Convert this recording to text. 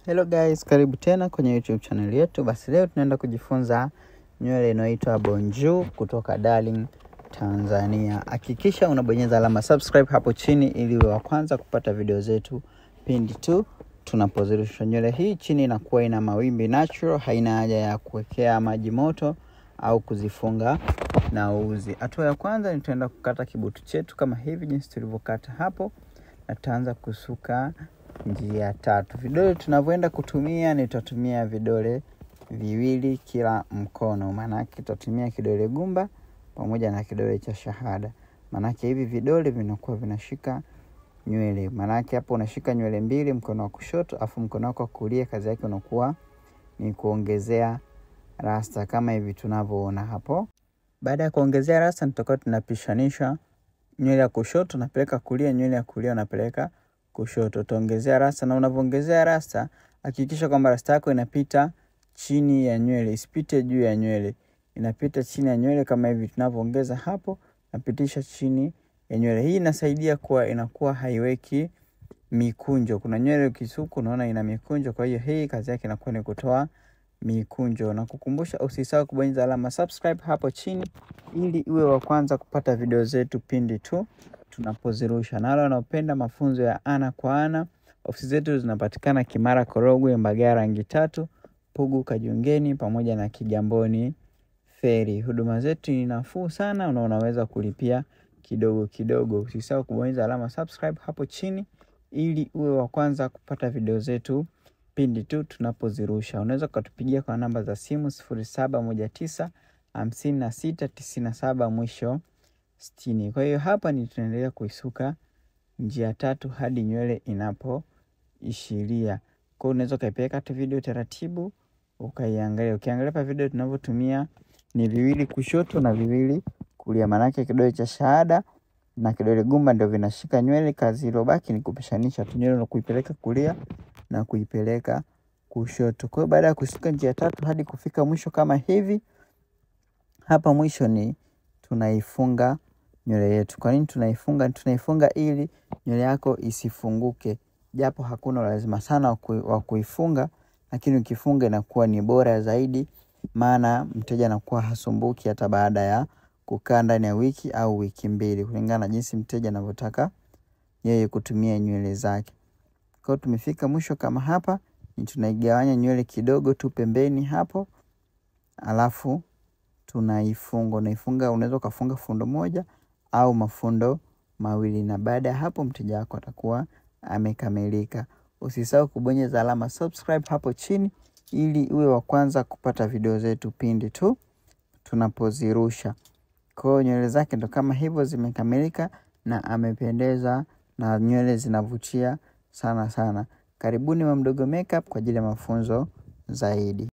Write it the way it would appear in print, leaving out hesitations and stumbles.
Hello guys, karibu tena kwenye YouTube channel yetu. Basi leo tunaenda kujifunza nywele inayoitwa Bonjour kutoka Darling Tanzania. Hakikisha unabonyeza alama subscribe hapo chini ili uwe wa kwanza kupata video zetu pindi tu tunapozirusha. Nywele hii chini inakuwa ina mawimbi natural, haina haja ya kuwekea maji moto au kuzifunga na uzi. Hatua ya kwanza ni tutaenda kukata kibutu chetu kama hivi jinsi tulivyokata hapo, na tutaanza kusuka njia tatu. Vidole tunavyoenda kutumia ni tutatumia vidole viwili kila mkono. Maana tutatumia kidole gumba pamoja na kidole cha shahada. Maana hivi vidole vinakuwa vinashika nywele. Maana hapo unashika nywele mbili mkono wa kushoto, afu mkono wako wa kulia kazi yake unakuwa ni kuongezea rasta kama hivi tunavyoona hapo. Baada ya kuongezea rasta tutakuwa tunapishanisha nywele ya kushoto napeleka kulia, nywele ya kulia napeleka kushoto. Tuongezea rasta, na unavyoongezea rasta hakikisha kwamba rasta yako inapita chini ya nywele, isipite juu ya nywele. Inapita chini ya nywele kama hivi tunavyoongeza hapo, napitisha chini ya nywele. Hii inasaidia kuwa inakuwa haiweki mikunjo. Kuna nywele ukisuka unaona ina mikunjo, kwa hiyo hii kazi yake inakuwa ni kutoa mikunjo. Na kukumbusha usisahau kubonyeza alama subscribe hapo chini ili uwe wa kwanza kupata video zetu pindi tu tunapozirusha. Na wale wanaopenda mafunzo ya ana kwa ana, ofisi zetu zinapatikana Kimara, Korogwe, Mbagala rangi 3, Pugu, Kajungeni pamoja na Kigamboni Ferry. Huduma zetu ni nafuu sana na unaweza kulipia kidogo kidogo. Usisahau kubonyeza alama subscribe hapo chini ili uwe wa kwanza kupata video zetu pindi tu tunapozirusha. Unaweza kutupigia kwa namba za simu 0719 5697 mwisho 60. Kwa hiyo hapa ni tunaendelea kuisuka njia tatu hadi nywele inapoishiria. Kwa hiyo unaweza kaipeleka tu video taratibu ukaiangalia. Ukiangalia pa video tunavyotumia ni viwili kushoto na viwili kulia. Maana yake kidole cha shahada na kidole gumba ndio vinashika nywele, kazi iliyobaki ni kupishanisha tu nywele na kuipeleka kulia na kuipeleka kushoto. Kwa hiyo baada ya kusuka njia tatu hadi kufika mwisho kama hivi, hapa mwisho ni tunaifunga nywele yetu. Kwa nini tunaifunga? Tunaifunga ili nywele yako isifunguke. Japo hakuna lazima sana wa kuifunga, lakini ukifunga inakuwa ni bora zaidi, maana mteja anakuwa hasumbuki hata baada ya kukaa ndani ya wiki au wiki mbili, kulingana na jinsi mteja anavyotaka yeye kutumia nywele zake. Kwa hiyo tumefika mwisho kama hapa, ni tunaigawanya nywele kidogo tu pembeni hapo, alafu tunaifunga. Unaweza kufunga fundo moja au mafundo mawili, na baada ya hapo mteja wako atakuwa amekamilika. Usisahau kubonyeza alama subscribe hapo chini ili uwe wa kwanza kupata video zetu pindi tu tunapozirusha. Kwa hiyo nywele zake ndo kama hivyo zimekamilika na amependeza na nywele zinavutia sana sana. Karibuni Mdogo Makeup kwa ajili ya mafunzo zaidi.